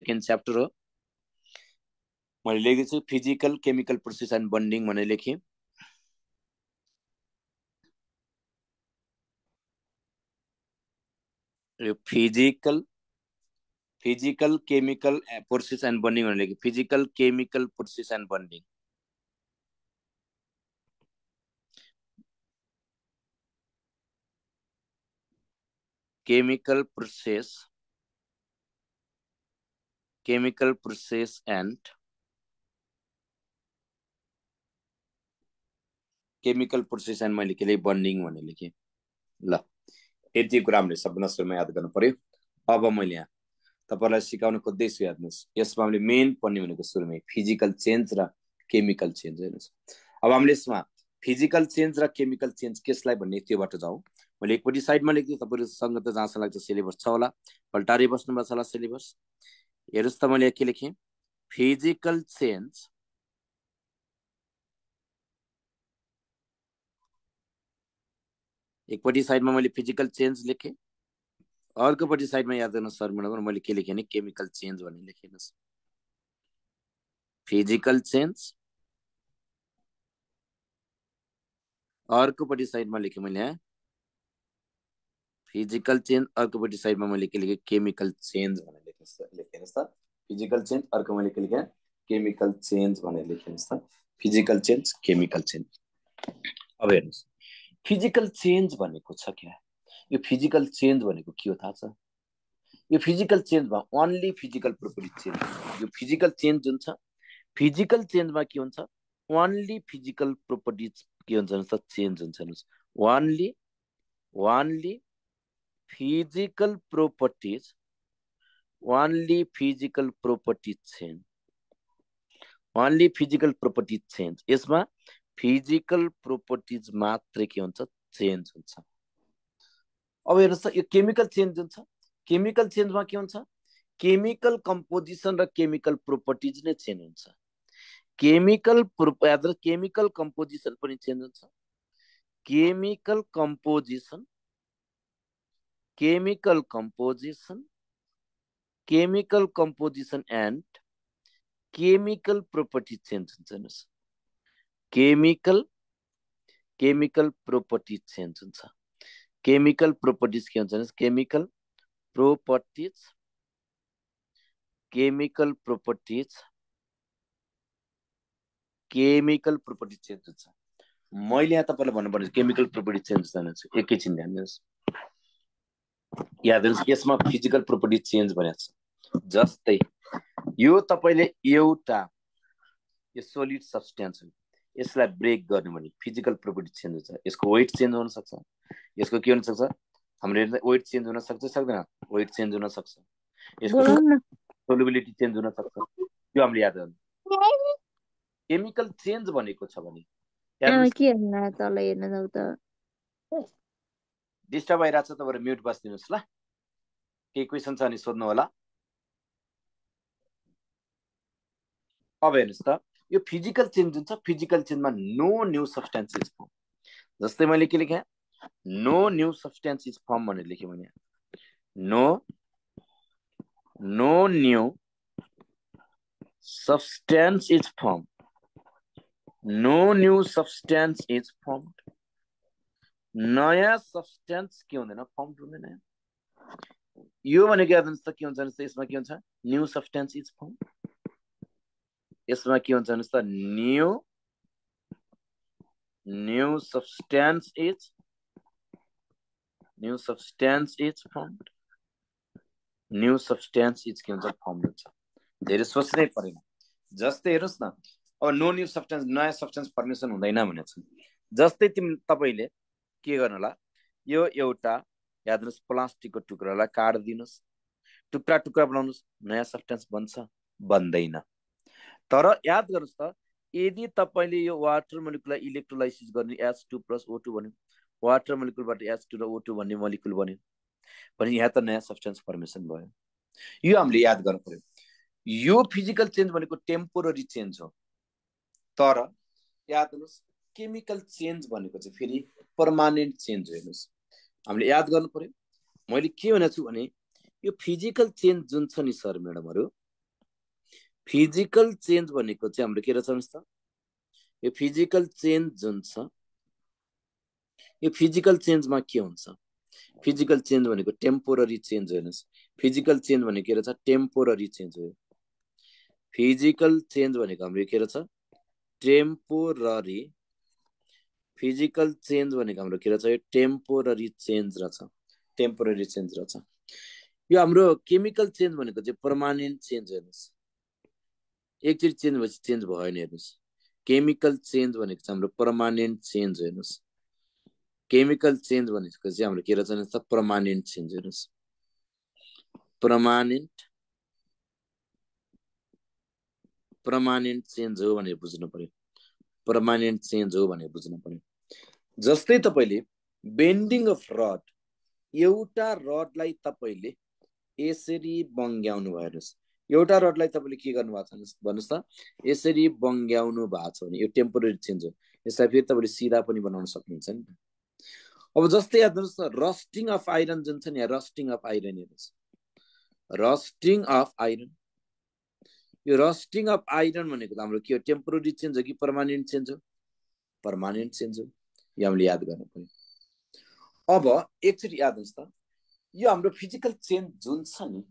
Second chapter हो। मैले लेखेछु physical chemical process and bonding भनेर लेखेँ। यो physical chemical process and bonding भनेर लेखेँ। Physical chemical process and bonding. chemical process and chemical process and मैले के बन्डिङ भनेर लेखेँ। ल यति कुरा हामीले सबभन्दा सुरुमा याद गर्नु पर्यो। अब मैले यहाँ तपाईलाई सिकाउन खोज्दैछु, हेर्नुस् यसमा हामीले मेन पढ्ने भनेको सुरुमै फिजिकल चेन्ज र केमिकल चेन्ज हेर्नुस्। अब हामीले यसमा फिजिकल चेन्ज र केमिकल चेन्ज केसलाई भन्ने त्योबाट जाउँ। मैले एकपट्टि साइडमा लेख्दिएँ, तपाईहरुसँग त जहाँसम्म लाग्छ सिलेबस छ होला, पल्टारी बस्नुभएको छ होला सिलेबस। हेर्नुस् त मैले के लेखेँ, फिजिकल चेन्ज एकपट्टि साइडमा मैले फिजिकल चेन्ज लेखेँ, अर्कोपट्टि साइडमा याद गर्नु सर मैले के लेखेँ भने केमिकल चेन्ज भनेर लेखेनुस्। फिजिकल चेन्ज अर्कोपट्टि साइडमा लेखेँ मैले यहाँ फिजिकल चेन्ज, अर्कोपट्टि साइडमा मैले के लेखेँ केमिकल चेन्ज भनेर लेखेनुस् त। फिजिकल चेन्ज अर्को मैले के लेखेँ केमिकल चेन्ज भनेर लेखेनुस् त। Physical change chemical change. अब हेर्नुस् फिजिकल चेन्ज भनेको छ क्या, यो फिजिकल चेन्ज भनेको के हो थाहा छ? यो फिजिकल चेन्जमा ओन्ली फिजिकल प्रोपर्टी चेन्ज। यो फिजिकल चेन्ज जुन छ, फिजिकल चेन्जमा के हुन्छ, ओन्ली फिजिकल प्रोपर्टिज के हुन्छ भने चेन्ज हुन्छ। Only physical properties, only physical properties change, only physical properties change. यसमा फिजिकल प्रोपर्टिज मात्रै के हुन्छ चेन्ज हुन्छ। अब हेर्नुस् त यो केमिकल चेन्ज जुन छ, केमिकल चेन्जमा के हुन्छ, केमिकल कम्पोजिसन र केमिकल प्रोपर्टिज नै चेन्ज हुन्छ। केमिकल कम्पोजिसन पनि चेन्ज हुन्छ। Chemical composition and chemical properties change हुन्छ। केमिकल प्रोपर्टिज चेन्ज हुन्छ। केमिकल प्रोपर्टिज के हुन्छ भने केमिकल प्रोपर्टिज चेन्ज हुन्छ। मैले यहाँ तपाईलाई भन्नुपर्ने केमिकल प्रोपर्टिज चेन्ज हुन्छ। एकैछिन ध्यान दिनुस्, याद दिनुस् यसमा फिजिकल प्रोपर्टिज चेन्ज भनेको छ। जस्तै यो तपाईले एउटा यो सोलिड सब्स्टेन्स हो, यसलाई ब्रेक गर्नु भने फिजिकल प्रोपर्टी चेन्ज हुन्छ। यसको वेट चेन्ज हुन सक्छ, यसको के हुन सक्छ, हाम्रो वेट चेन्ज हुन सक्छ सक्दैन, वेट चेन्ज हुन सक्छ, यसको सोल्युबिलिटी चेन्ज हुन सक्छ। त्यो हामीले याद गर्नु। केमिकल चेन्ज भनेको छ भने के हैन तल हेर्न जाऊ त डिस्टर्ब भइराछ, तपाईहरु म्युट बस्दिनुस् ल। केही क्वेशन छ भने सोध्नु होला। अब हेर्नुस् त यो फिजिकल चेन्ज जुन छ, फिजिकल चेन्जमा no new substance is form. जस्तै मैले के लेखेँ, no new substance is form भनेर लेखेँ मैले। No new substance is form, no new substance is formed. नयाँ सब्स्टेन्स के हुँदैन, फर्म हुँदैन। यो भनेको याद हुनुहोस् त के हुन्छ भने यसमा के हुन्छ, न्यू सब्स्टेन्स इज फर्म। यसमा के हुन्छ भन्नुहोस् त new substance is firmed. New substance is के हुन्छ फर्म हुन्छ। धेरै सोच्नै परेन। जस्तै हेर्नुस् न, अब नो न्यू सब्स्टेन्स, नयाँ सब्स्टेन्स फर्मेसन हुँदैन भनेको छ। जस्तै तपाईले के गर्नु होला, यो एउटा याद गर्नुस् प्लास्टिकको टुक्रालाई काट्दिनुस्, टुक्रा टुक्रा बनाउनुस्, नयाँ सब्स्टेन्स बन्छ बन्दैन। तर याद गर्नुस् त यदि तपाईले यो वाटर मोलिकुललाई इलेक्ट्रोलाइसिस गर्ने H2 + O2 भन्यो, वाटर मोलिकुलबाट H2 र O2 भन्ने मोलिकुल बन्यो भने यहाँ त नयाँ सब्स्टेन्स फर्मेसन भयो। यो हामीले याद गर्नु पर्यो। यो फिजिकल चेन्ज भनेको टेम्पोररी चेन्ज हो। तर याद गर्नुस् केमिकल चेन्ज भनेको चाहिँ फेरि पर्मानेन्ट चेन्ज हो। हेर्नुस् हामीले याद गर्नु पर्यो। मैले के भनेको छु भने यो फिजिकल चेन्ज जुन छ नि सर म्याडमहरु, फिजिकल चेन्ज भनेको चाहिँ हाम्रो के रहेछ भन्नुहोस् त, यो फिजिकल चेन्ज जुन छ, यो फिजिकल चेन्जमा के हुन्छ? फिजिकल चेन्ज भनेको टेम्पोररी चेन्ज हेर्नुहोस्, फिजिकल चेन्ज भनेको के रहेछ? टेम्पोररी चेन्ज हो। फिजिकल चेन्ज भनेको हाम्रो के रहेछ? टेम्पोररी। फिजिकल चेन्ज भनेको हाम्रो के रहेछ? यो टेम्पोररी चेन्ज रहेछ, टेम्पोररी चेन्ज रहेछ। यो हाम्रो केमिकल चेन्ज भनेको चाहिँ पर्मानेन्ट चेन्ज हेर्नुहोस्, एकचोटि चेन्ज भएपछि चेन्ज भएन हेर्नुहोस्। केमिकल चेन्ज भनेको चाहिँ हाम्रो पर्मानेन्ट चेन्ज हेर्नुहोस्, केमिकल चेन्ज भनेको चाहिँ हाम्रो के रहेछ भने पर्मानेन्ट चेन्ज हेर्नुहोस्, पर्मानेन्ट चेन्ज हो भनेर बुझ्नु पर्यो, पर्मानेन्ट चेन्ज हो भनेर बुझ्नु पर्यो। जस्तै तपाईले बेन्डिङ अफ रड, एउटा रडलाई तपाईले यसरी बङ्ग्याउनु भयो हेर्नुहोस्, एउटा रडलाई तपाईले के गर्नु भएको छ भन्नुहोस् त, यसरी बङ्ग्याउनु भएको छ भने यो टेम्पोररी चेन्ज हो। यसलाई फेरि तपाईले सिधा पनि बनाउन सक्नुहुन्छ नि। अब जस्तै याद गर्नुहोस् त, रस्टिङ अफ आइरन जुन छ नि, रस्टिङ अफ आइरन हेर्नुहोस्, रस्टिङ अफ आइरन, यो रस्टिङ अफ आइरन भनेको त हाम्रो के हो? टेम्पोररी चेन्ज हो कि पर्मानेन्ट चेन्ज हो? पर्मानेन्ट चेन्ज हो, यो हामीले याद गर्नु पर्यो। अब एकचोटि याद गर्नुहोस् त, यो हाम्रो फिजिकल चेन्ज जुन छ नि,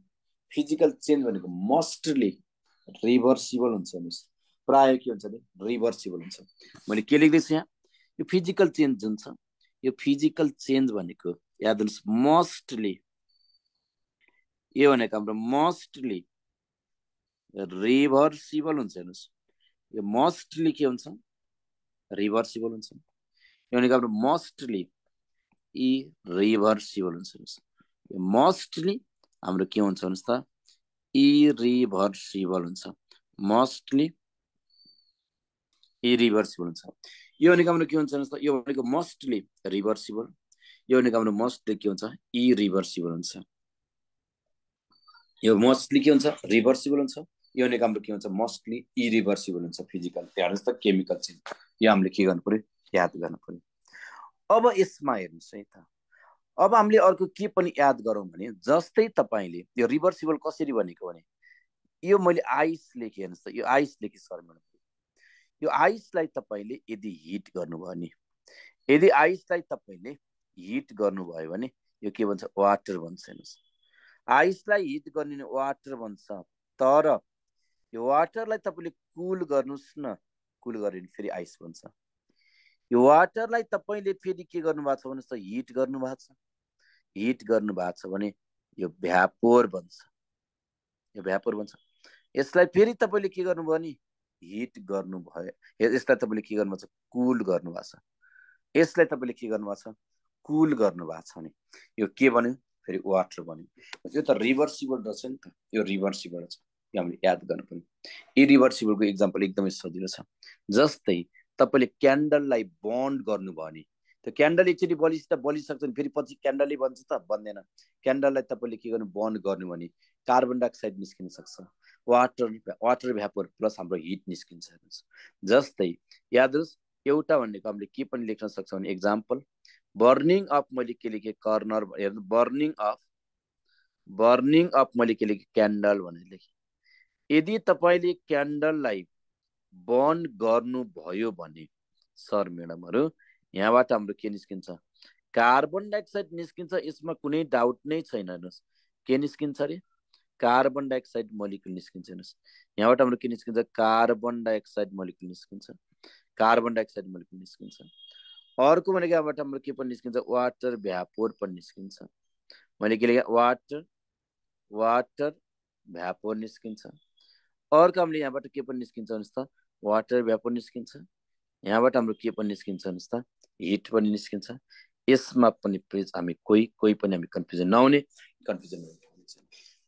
फिजिकल चेन्ज भनेको मोस्टली रिभर्सिबल हुन्छ हेर्नुहोस्, प्राय के हुन्छ भने रिभर्सिबल हुन्छ। मैले के लेख्दैछु यहाँ, यो फिजिकल चेन्ज जुन छ, यो फिजिकल चेन्ज भनेको याद गर्नुहोस् मोस्टली, यो भनेको हाम्रो मोस्टली रिभर्सिबल हुन्छ हेर्नुहोस्, यो मोस्टली के हुन्छ? रिभर्सिबल हुन्छ। यो भनेको हाम्रो मोस्टली इरिभर्सिबल हुन्छ हेर्नुहोस्, यो मोस्टली हाम्रो के हुन्छ भन्नुहोस् त? इरिभर्सिबल हुन्छ, मोस्टली इरिभर्सिबल हुन्छ। यो भनेको हाम्रो के हुन्छ भन्नुहोस् त? यो भनेको मोस्टली रिभर्सिबल, यो भनेको हाम्रो मोस्टली के हुन्छ? इरिभर्सिबल हुन्छ। यो मोस्टली के हुन्छ? रिभर्सिबल हुन्छ, यो भनेको हाम्रो के हुन्छ? मोस्टली इरिभर्सिबल हुन्छ फिजिकल। हेर्नुहोस् त केमिकल चेन्ज, यो हामीले के गर्नु पर्यो? याद गर्नु पर्यो। अब यसमा हेर्नुहोस् है त, अब हामीले अर्को के पनि याद गरौँ भने, जस्तै तपाईले यो रिभर्सिबल कसरी भनेको भने, यो मैले आइस लेखेँ हेर्नुहोस् त, यो आइस लेखेँ सर मैले, यो आइसलाई तपाईले यदि हिट गर्नुभयो भने, यदि आइसलाई तपाईले हिट गर्नुभयो भने यो के भन्छ? वाटर भन्छ हेर्नुहोस्। आइसलाई हिट गर्ने वाटर भन्छ, तर यो वाटरलाई तपाईले कुल गर्नुस् न, कुल गरे भने फेरि आइस भन्छ। यो वाटरलाई तपाईले फेरि के गर्नु भएको छ भन्नुहोस् त? हिट गर्नु भएको छ, हिट गर्नु भएको छ भने यो भ्यापोर बन्छ, यो भ्यापोर बन्छ। यसलाई फेरि तपाईले के गर्नुभयो भने हिट गर्नुभयो, यसलाई तपाईले के गर्नु भएको छ? कुल गर्नु भएको छ। यसलाई तपाईले के गर्नु भएको छ? कुल गर्नु भएको छ भने यो के बन्यो? फेरि वाटर बन्यो। यो त रिभर्सिबल रहेछ नि त, यो रिभर्सिबल छ, यो हामीले याद गर्नु पर्यो। इरिभर्सिबलको इक्जाम्पल एकदमै सजिलो छ। जस्तै तपाईले क्यान्डललाई बन्ड गर्नुभयो भने, त्यो क्यान्डल एकचोटि बलिसक्छ भने फेरि पछि क्यान्डलै बन्छ त? बन्दैन। क्यान्डललाई तपाईले के गर्नु? बन्ड गर्नु भने कार्बन डाइअक्साइड निस्किन सक्छ, वाटर भ्यापोर प्लस हाम्रो हिट निस्किन्छ हेर्नुहोस्। जस्तै याद होस्, एउटा भनेको हामीले के पनि लेख्न सक्छौँ भने एक्जाम्पल, बर्निङ अफ मैले के लेखेँ? कर्नर, हेर्नु बर्निङ अफ मैले के लेखेँ? क्यान्डल भनेर लेखेँ। यदि तपाईले क्यान्डललाई बन्ड गर्नुभयो भने सर म्याडमहरु यहाँबाट हाम्रो के निस्किन्छ? कार्बन डाइअक्साइड निस्किन्छ, यसमा कुनै डाउट नै छैन। हेर्नुहोस् के निस्किन्छ रे? कार्बन डाइअक्साइड मोलिक्युल निस्किन्छ हेर्नुहोस्। यहाँबाट हाम्रो के निस्किन्छ? कार्बन डाइअक्साइड मोलिक्युल निस्किन्छ, कार्बन डाइअक्साइड मोलिक्युल निस्किन्छ। अर्को भनेको यहाँबाट हाम्रो के पनि निस्किन्छ? वाटर भ्यापोर पनि निस्किन्छ। मैले के लेखेँ? वाटर भ्यापोर निस्किन्छ। अर्को हामीले यहाँबाट के पनि निस्किन्छ भन्नुहोस् त? वाटर भ्यापोर निस्किन्छ। यहाँबाट हाम्रो के पनि निस्किन्छ भन्नुहोस् त? हिट पनि निस्किन्छ। यसमा पनि प्लिज हामी कोही पनि हामी कन्फ्युजन नहुने, कन्फ्युजन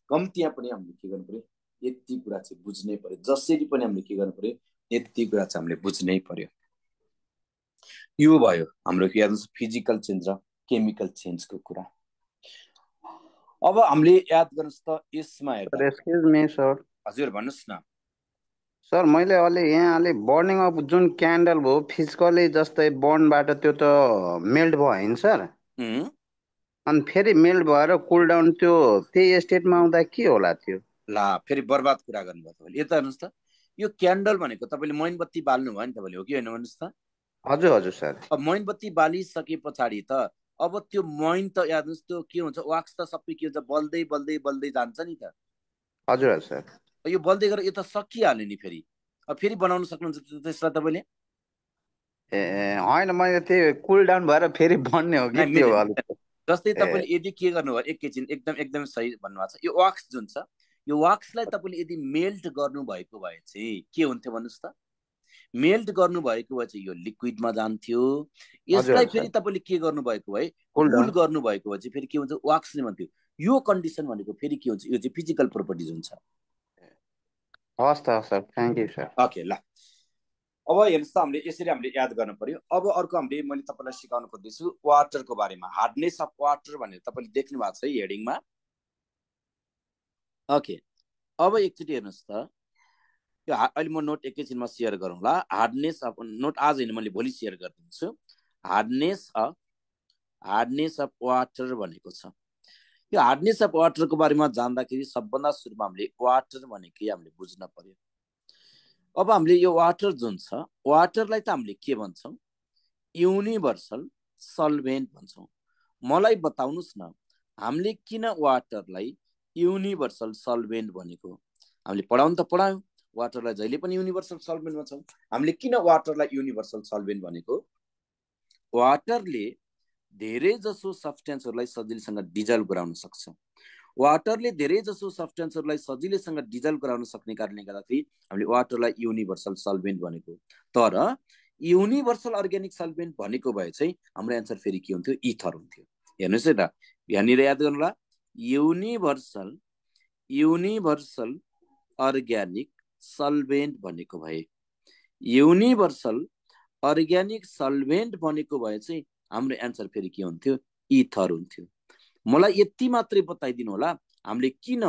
कम्तीमा पनि हामीले के गर्नु पर्यो? यति कुरा चाहिँ बुझ्नै पर्यो। जसरी पनि हामीले के गर्नु पर्यो? यति कुरा चाहिँ हामीले बुझ्नै पर्यो। यो भयो हाम्रो फिजिकल चेन्ज र केमिकल चेन्जको कुरा। अब हामीले याद गर्नुस् त, यसमा हेर्दा एक्सक्युज मी सर। हजुर भन्नुस् न सर। मैले अलि बर्निङ अफ जुन क्यान्डल भयो फिजिकली, जस्तै बर्नबाट त्यो त मेल्ट भयो हैन सर? अनि फेरि मेल्ट भएर कुल डाउन त्यो त्यही स्टेटमा आउँदा के होला त्यो? ला फेरि बर्बाद कुरा गर्नुभयो तपाईँले। यो त हेर्नुहोस् त, यो क्यान्डल भनेको तपाईँले मोमबत्ती बाल्नु भयो नि तपाईँले, हो कि होइन भन्नुहोस् त? हजुर हजुर सर। अब मोमबत्ती बालिसके पछाडि त अब त्यो मोइन त हेर्नुहोस् त्यो के हुन्छ, वाक्स त सबै के हुन्छ, बल्दै बल्दै बल्दै जान्छ नि त। हजुर हजुर सर। यो बल्दै गरेर यो त सकिहाल्यो नि, फेरि अब फेरि बनाउन सक्नुहुन्छ त्यसलाई तपाईँले? ए होइन, मैले त्यो कुल डाउन भएर फेरि बन्ने हो कि त्यो वाला। जस्तै तपाईँले यदि के गर्नुभयो, एकैछिन एकदम सही भन्नुभएको छ, यो वाक्स जुन छ यो वाक्सलाई तपाईँले यदि मेल्ट गर्नुभएको भए चाहिँ के हुन्थ्यो भन्नुहोस् त? मेल्ट गर्नुभएको भए चाहिँ यो लिक्विडमा जान्थ्यो। यसलाई फेरि तपाईँले के गर्नुभएको भए, कुल गर्नुभएको भए चाहिँ फेरि के हुन्छ, वाक्सले भन्थ्यो। यो कन्डिसन भनेको फेरि के हुन्छ, यो चाहिँ फिजिकल प्रोपर्टिज हुन्छ। हस् त sir, thank you sir. Okay ल, अब हेर्नुहोस् त हामीले यसरी हामीले याद गर्नु पर्यो। अब अर्को हामीले मैले तपाईँलाई सिकाउन खोज्दैछु वाटरको बारेमा, हार्डनेस अफ वाटर भनेर तपाईँले देख्नु भएको छ हेडिङमा। ओके, अब एकचोटि हेर्नुहोस् त, यो अहिले म नोट एकैछिनमा सेयर गरौँला। हार्डनेस अफ नोट आज होइन, मैले भोलि सेयर गरिदिन्छु। हार्डनेस अफ वाटर भनेको छ। यो हार्डनेस अफ वाटरको बारेमा जान्दाखेरि सबभन्दा सुरुमा हामीले वाटर भनेकै हामीले बुझ्न पर्यो। अब हामीले यो वाटर जुन छ, वाटरलाई त हामीले के भन्छौँ, युनिभर्सल सल्भेन्ट भन्छौँ। मलाई बताउनुहोस् न, हामीले किन वाटरलाई युनिभर्सल सल्भेन्ट भनेको? हामीले पढाउनु त पढायौँ, वाटरलाई जहिले पनि युनिभर्सल सल्भेन्ट भन्छौँ। हामीले किन वाटरलाई युनिभर्सल सल्भेन्ट भनेको? वाटरले धेरै जसो सब्स्टेन्सहरूलाई सजिलैसँग डिजल्भ गराउन सक्छ। वाटरले धेरै जसो सब्स्टेन्सहरूलाई सजिलैसँग डिजल्भ गराउन सक्ने कारणले गर्दाखेरि हामीले वाटरलाई युनिभर्सल सल्भेन्ट भनेको। तर युनिभर्सल अर्ग्यानिक सल्भेन्ट भनेको भए चाहिँ हाम्रो एन्सर फेरि के हुन्थ्यो, इथर हुन्थ्यो। हेर्नुहोस् है त, यहाँनिर याद गर्नुला, युनिभर्सल अर्ग्यानिक सल्भेन्ट भनेको भए, युनिभर्सल अर्ग्यानिक सल्भेन्ट भनेको भए चाहिँ हाम्रो एन्सर फेरि के हुन्थ्यो, इथर हुन्थ्यो। मलाई यति मात्रै बताइदिनु होला, हामीले किन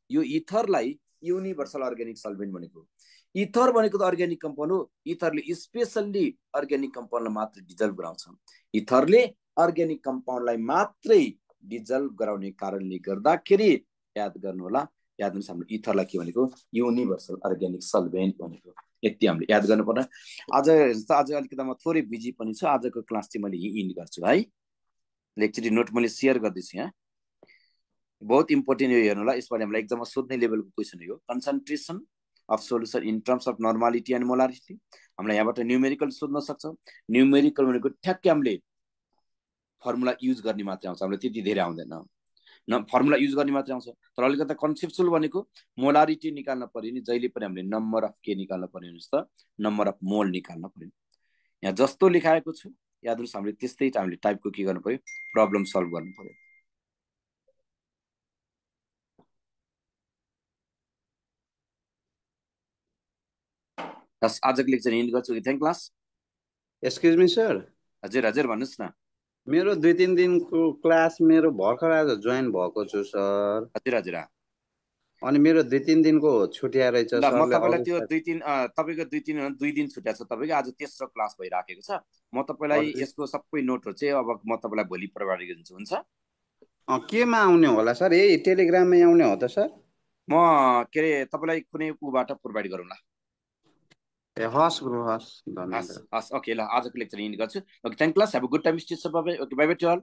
यो इथरलाई युनिभर्सल अर्ग्यानिक सल्भेन्ट भनेको? इथर भनेको त अर्ग्यानिक कम्पाउन्ड हो। इथरले स्पेसल्ली अर्ग्यानिक कम्पाउन्डलाई मात्र डिजल्भ गराउँछ। इथरले अर्ग्यानिक कम्पाउन्डलाई मात्रै डिजल्भ गराउने कारणले गर्दाखेरि याद गर्नु होला, याद गर्नुहोस् हाम्रो इथरलाई के भनेको, युनिभर्सल अर्ग्यानिक सल्भेन्ट भनेको। यति हामीले याद गर्नु पर्छ। आज अलिकति म थोरै बिजी पनि छु, आजको क्लास चाहिँ मैले यहीँ इन्ड गर्छु है। एकचोटि नोट मैले सेयर गर्दैछु यहाँ, बहुत इम्पोर्टेन्ट हो हेर्नु होला। यसपालि हामीलाई एक्जाममा सोध्ने लेभलको क्वेसन हो। Concentration of solution in terms of normality and molarity. हामीलाई यहाँबाट न्युमेरिकल सोध्न सक्छ। न्युमेरिकल भनेको ठ्याक्कै हामीले फर्मुला युज गर्ने मात्रै आउँछ, हामीलाई त्यति धेरै आउँदैन। फर्मुला युज गर्ने मात्रै आउँछ। तर अलिकति कन्सेप्चुअल भनेको मोलारिटी निकाल्न पर्यो नि, जहिले पनि हामीले नम्बर अफ के निकाल्न पर्यो हेर्नुहोस् त, नम्बर अफ मोल निकाल्न पर्यो। यहाँ जस्तो लेखाएको छु याद गर्नुहोस्, हामीले त्यस्तै हामीले टाइपको के गर्नु पर्यो, प्रब्लम सल्भ गर्नु पर्यो। आजको लेक्चर एन्ड गर्छु कि? Thank class. Excuse me sir. हजुर हजुर भन्नुहोस् न। मेरो 2-3 दिनको क्लास मेरो भर्खर आज जोइन भएको छु सर। हजुर हजुर। अनि मेरो 2-3 दिनको छुट्या रहेछ ल, म सरले। तपाईँलाई त्यो तपाईँको 2 दिन छुट्या छ तपाईँको। आज तेस्रो क्लास भइराखेको छ। म तपाईँलाई यसको सबै नोटहरू चाहिँ अब म तपाईँलाई भोलि प्रोभाइड गरिदिन्छु, हुन्छ? केमा आउने होला सर? यही टेलिग्राममै आउने हो त सर? म के अरे तपाईँलाई कुनै उबाट प्रोभाइड गरौँला। ए हस् गुरु, हस्, धन्यवाद। हस्, ओके ल, आजको लेक्चर एन्ड गर्छु। Okay, thank class, have a good time, stay safe, bye bye. Okay, bye bye to all.